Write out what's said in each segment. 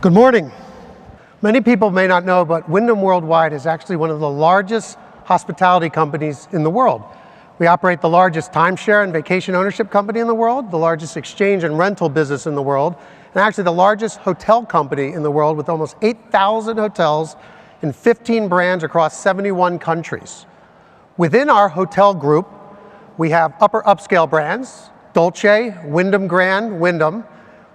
Good morning. Many people may not know, but Wyndham Worldwide is actually one of the largest hospitality companies in the world. We operate the largest timeshare and vacation ownership company in the world, the largest exchange and rental business in the world, and actually the largest hotel company in the world with almost 8,000 hotels in 15 brands across 71 countries. Within our hotel group, we have upper upscale brands, Dolce, Wyndham Grand, Wyndham.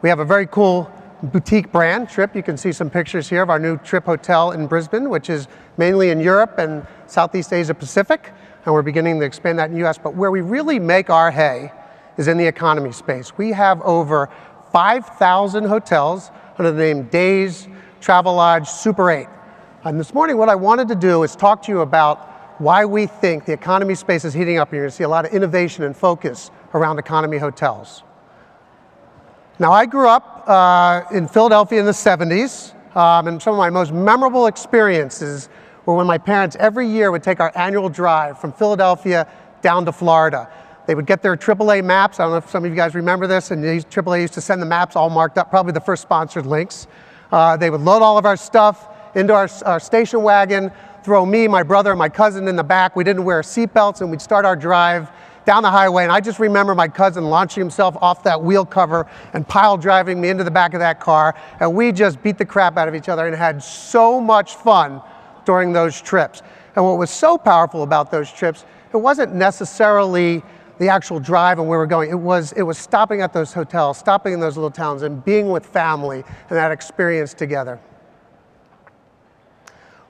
We have a very cool boutique brand, Trip. You can see some pictures here of our new Trip Hotel in Brisbane, which is mainly in Europe and Southeast Asia Pacific, and we're beginning to expand that in the US. But where we really make our hay is in the economy space. We have over 5,000 hotels under the name Days, Travelodge, Super 8. And this morning what I wanted to do is talk to you about why we think the economy space is heating up. You're going to see a lot of innovation and focus around economy hotels. Now, I grew up in Philadelphia in the 70s, and some of my most memorable experiences were when my parents every year would take our annual drive from Philadelphia down to Florida. They would get their AAA maps. I don't know if some of you guys remember this, and AAA used to send the maps all marked up, probably the first sponsored links. They would load all of our stuff into our station wagon, throw me, my brother, and my cousin in the back. We didn't wear seatbelts, and we'd start our drive down the highway, and I just remember my cousin launching himself off that wheel cover and pile driving me into the back of that car, and we just beat the crap out of each other and had so much fun during those trips. And what was so powerful about those trips, it wasn't necessarily the actual drive and where we're going. It was stopping at those hotels, stopping in those little towns, and being with family and that experience together.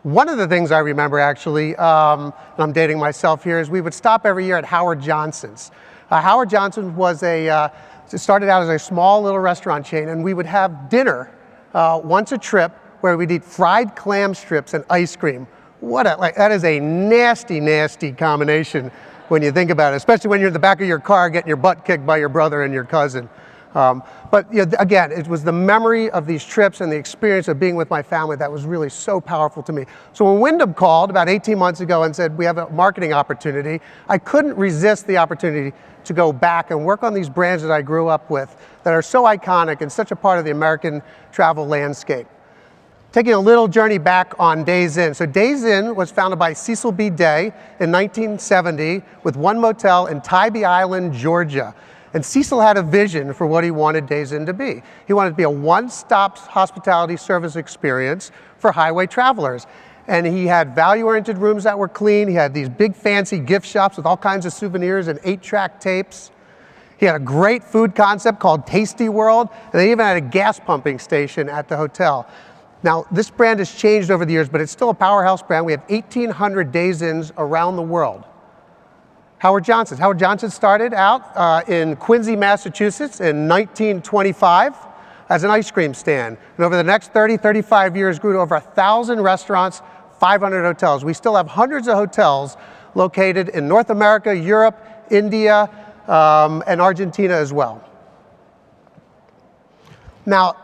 One of the things I remember actually, and I'm dating myself here, is we would stop every year at Howard Johnson's. Howard Johnson's was it started out as a small little restaurant chain, and we would have dinner once a trip where we'd eat fried clam strips and ice cream. That is a nasty, nasty combination when you think about it, especially when you're in the back of your car getting your butt kicked by your brother and your cousin. But again, it was the memory of these trips and the experience of being with my family that was really so powerful to me. So when Wyndham called about 18 months ago and said, we have a marketing opportunity, I couldn't resist the opportunity to go back and work on these brands that I grew up with that are so iconic and such a part of the American travel landscape. Taking a little journey back on Days Inn. So Days Inn was founded by Cecil B. Day in 1970 with one motel in Tybee Island, Georgia. And Cecil had a vision for what he wanted Days Inn to be. He wanted it to be a one-stop hospitality service experience for highway travelers. And he had value-oriented rooms that were clean. He had these big fancy gift shops with all kinds of souvenirs and 8-track tapes. He had a great food concept called Tasty World, and they even had a gas pumping station at the hotel. Now, this brand has changed over the years, but it's still a powerhouse brand. We have 1,800 Days Inns around the world. Howard Johnson. Howard Johnson started out in Quincy, Massachusetts in 1925 as an ice cream stand. And over the next 35 years grew to over 1,000 restaurants, 500 hotels. We still have hundreds of hotels located in North America, Europe, India, and Argentina as well. Now,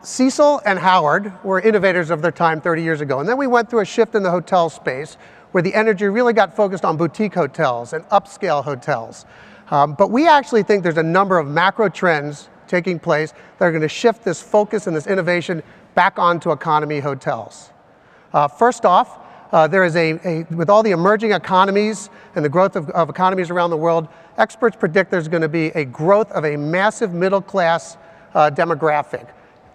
Cecil and Howard were innovators of their time 30 years ago. And then we went through a shift in the hotel space where the energy really got focused on boutique hotels and upscale hotels. But we actually think there's a number of macro trends taking place that are going to shift this focus and this innovation back onto economy hotels. First off, there is with all the emerging economies and the growth of economies around the world, experts predict there's going to be a growth of a massive middle class demographic.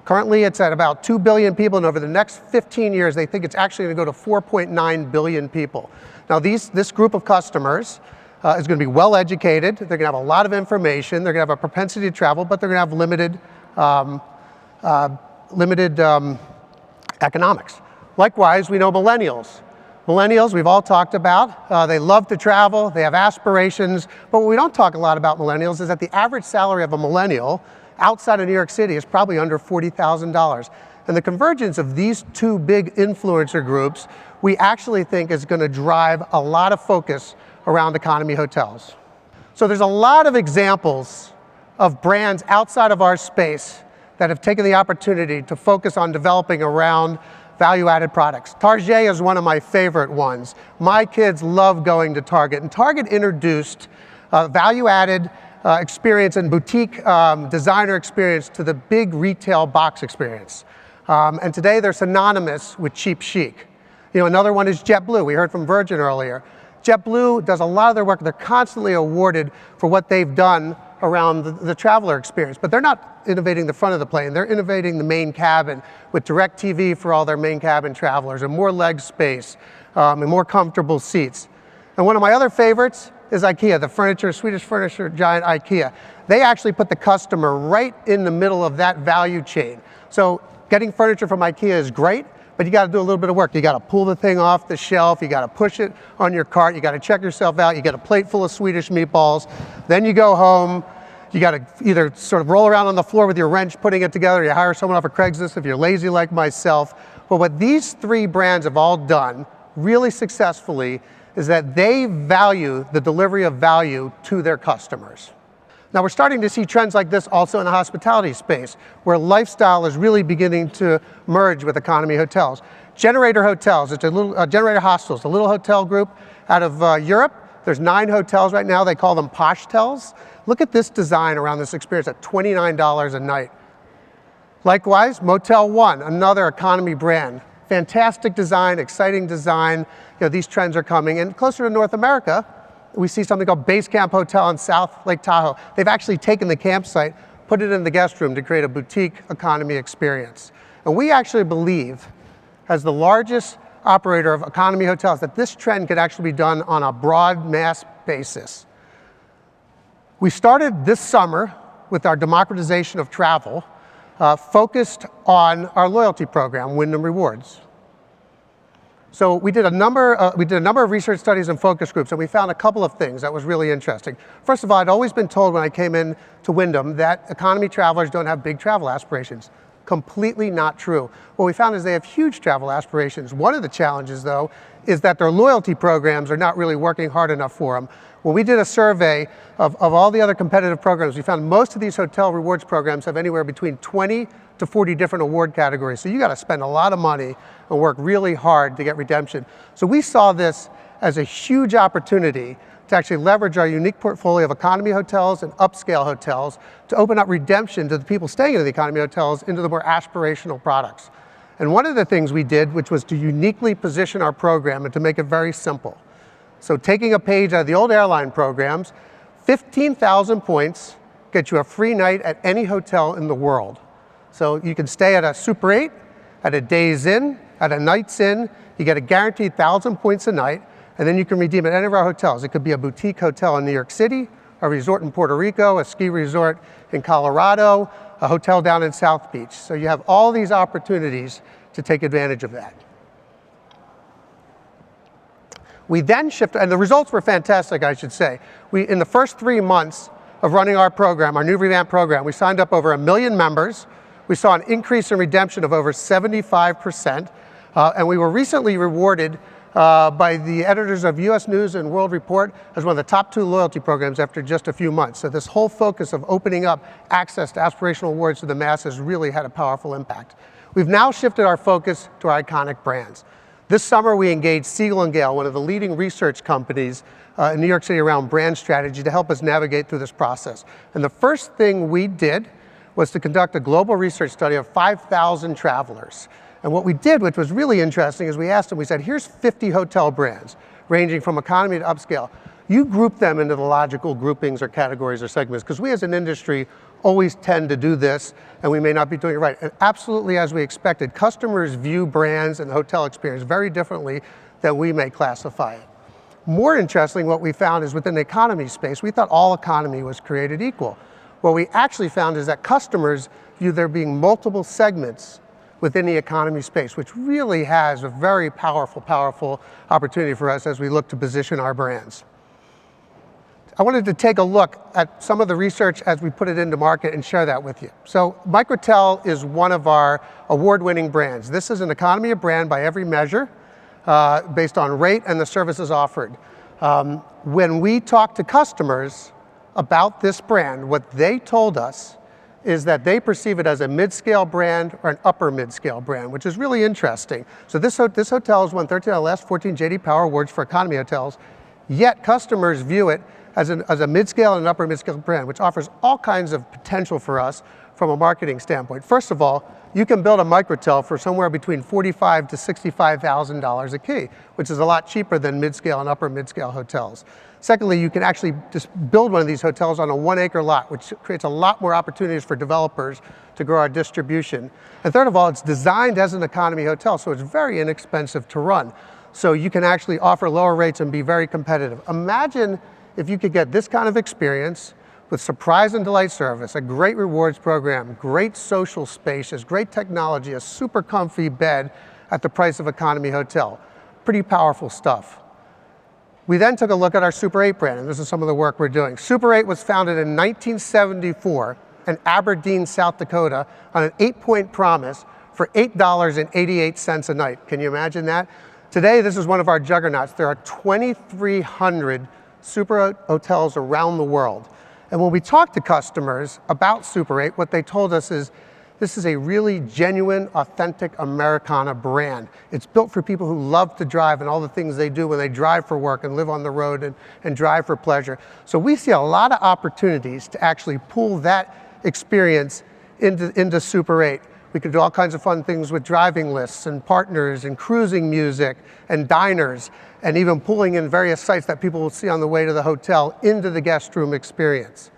Currently, it's at about 2 billion people, and over the next 15 years, they think it's actually going to go to 4.9 billion people. Now, this group of customers is going to be well educated. They're going to have a lot of information. They're going to have a propensity to travel, but they're going to have limited economics. Likewise, we know millennials. Millennials, we've all talked about. They love to travel. They have aspirations. But what we don't talk a lot about millennials is that the average salary of a millennial outside of New York City is probably under $40,000. And the convergence of these two big influencer groups, we actually think is going to drive a lot of focus around economy hotels. So there's a lot of examples of brands outside of our space that have taken the opportunity to focus on developing around value-added products. Target is one of my favorite ones. My kids love going to Target, and Target introduced value-added experience and boutique designer experience to the big retail box experience. And today they're synonymous with cheap chic. Another one is JetBlue. We heard from Virgin earlier. JetBlue does a lot of their work. They're constantly awarded for what they've done around the traveler experience. But they're not innovating the front of the plane. They're innovating the main cabin with direct TV for all their main cabin travelers and more leg space and more comfortable seats. And one of my other favorites is IKEA, the Swedish furniture giant IKEA. They actually put the customer right in the middle of that value chain. So getting furniture from IKEA is great, but you got to do a little bit of work. You got to pull the thing off the shelf, you got to push it on your cart, you got to check yourself out, you get a plate full of Swedish meatballs, then you go home, you got to either sort of roll around on the floor with your wrench putting it together, you hire someone off of Craigslist if you're lazy like myself. But what these three brands have all done really successfully is that they value the delivery of value to their customers. Now we're starting to see trends like this also in the hospitality space, where lifestyle is really beginning to merge with economy hotels. Generator Hotels, it's a little Generator Hostels, a little hotel group out of Europe. There's 9 hotels right now. They call them Poshtels. Look at this design around this experience at $29 a night. Likewise, Motel One, another economy brand. Fantastic design, exciting design. These trends are coming. And closer to North America, we see something called Base Camp Hotel in South Lake Tahoe. They've actually taken the campsite, put it in the guest room to create a boutique economy experience. And we actually believe, as the largest operator of economy hotels, that this trend could actually be done on a broad mass basis. We started this summer with our democratization of travel, focused on our loyalty program, Wyndham Rewards. So we did a number of research studies and focus groups, and we found a couple of things that was really interesting. First of all, I'd always been told when I came in to Wyndham that economy travelers don't have big travel aspirations. Completely not true. What we found is they have huge travel aspirations. One of the challenges, though, is that their loyalty programs are not really working hard enough for them. When we did a survey of all the other competitive programs, we found most of these hotel rewards programs have anywhere between 20 to 40 different award categories. So you got to spend a lot of money and work really hard to get redemption. So we saw this as a huge opportunity to actually leverage our unique portfolio of economy hotels and upscale hotels to open up redemption to the people staying in the economy hotels into the more aspirational products. And one of the things we did, which was to uniquely position our program and to make it very simple. So taking a page out of the old airline programs, 15,000 points get you a free night at any hotel in the world. So you can stay at a Super 8, at a Days Inn, at a Nights Inn. You get a guaranteed 1,000 points a night, and then you can redeem at any of our hotels. It could be a boutique hotel in New York City, a resort in Puerto Rico, a ski resort in Colorado, a hotel down in South Beach. So you have all these opportunities to take advantage of that. We then shifted, and the results were fantastic, I should say. In the first 3 months of running our program, our new revamped program, we signed up over 1 million members. We saw an increase in redemption of over 75%, and we were recently rewarded by the editors of US News and World Report as one of the top 2 loyalty programs after just a few months. So this whole focus of opening up access to aspirational awards to the masses really had a powerful impact. We've now shifted our focus to our iconic brands. This summer we engaged Siegel & Gale, one of the leading research companies in New York City around brand strategy, to help us navigate through this process. And the first thing we did was to conduct a global research study of 5,000 travelers. And what we did, which was really interesting, is we asked them, we said, here's 50 hotel brands, ranging from economy to upscale. You group them into the logical groupings or categories or segments, because we as an industry always tend to do this, and we may not be doing it right. And absolutely, as we expected, customers view brands and the hotel experience very differently than we may classify it. More interesting, what we found is within the economy space, we thought all economy was created equal. What we actually found is that customers view there being multiple segments within the economy space, which really has a very powerful opportunity for us as we look to position our brands. I wanted to take a look at some of the research as we put it into market and share that with you. So Microtel is one of our award-winning brands. This is an economy brand by every measure, based on rate and the services offered. When we talk to customers about this brand, what they told us is that they perceive it as a mid-scale brand or an upper mid-scale brand, which is really interesting. So this hotel has won 13 out of the last 14 J.D. Power Awards for economy hotels, yet customers view it as a mid-scale and an upper mid-scale brand, which offers all kinds of potential for us from a marketing standpoint. First of all, you can build a microtel for somewhere between $45,000 to $65,000 a key, which is a lot cheaper than mid-scale and upper mid-scale hotels. Secondly, you can actually just build one of these hotels on a 1-acre lot, which creates a lot more opportunities for developers to grow our distribution. And third of all, it's designed as an economy hotel, so it's very inexpensive to run. So you can actually offer lower rates and be very competitive. Imagine if you could get this kind of experience with surprise and delight service, a great rewards program, great social spaces, great technology, a super comfy bed at the price of economy hotel. Pretty powerful stuff. We then took a look at our Super 8 brand, and this is some of the work we're doing. Super 8 was founded in 1974 in Aberdeen, South Dakota, on an 8-point promise for $8.88 a night. Can you imagine that? Today, this is one of our juggernauts. There are 2,300 Super hotels around the world. And when we talk to customers about Super 8, what they told us is, this is a really genuine, authentic Americana brand. It's built for people who love to drive and all the things they do when they drive for work and live on the road and drive for pleasure. So we see a lot of opportunities to actually pull that experience into Super 8. We could do all kinds of fun things with driving lists and partners and cruising music and diners, and even pulling in various sites that people will see on the way to the hotel into the guest room experience.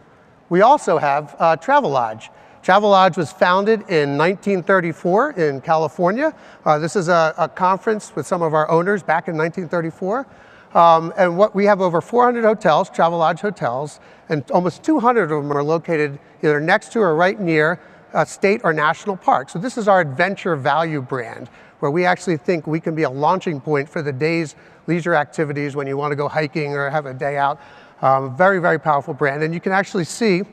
We also have Travelodge. Travelodge was founded in 1934 in California. This is a conference with some of our owners back in 1934. And we have over 400 hotels, Travelodge hotels, and almost 200 of them are located either next to or right near a state or national park. So this is our adventure value brand, where we actually think we can be a launching point for the day's leisure activities when you want to go hiking or have a day out. Very, very powerful brand. And you can actually see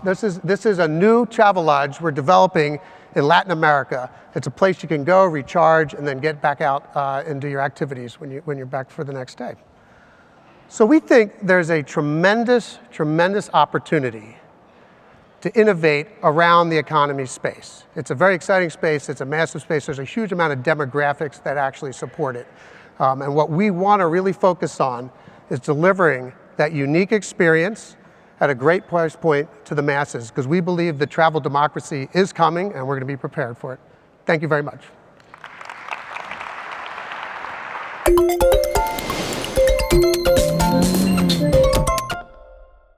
this is a new Travelodge we're developing in Latin America. It's a place you can go, recharge, and then get back out and do your activities when you're back for the next day. So we think there's a tremendous, tremendous opportunity to innovate around the economy space. It's a very exciting space, it's a massive space, there's a huge amount of demographics that actually support it. And what we want to really focus on is delivering that unique experience at a great price point to the masses, because we believe the travel democracy is coming and we're going to be prepared for it. Thank you very much.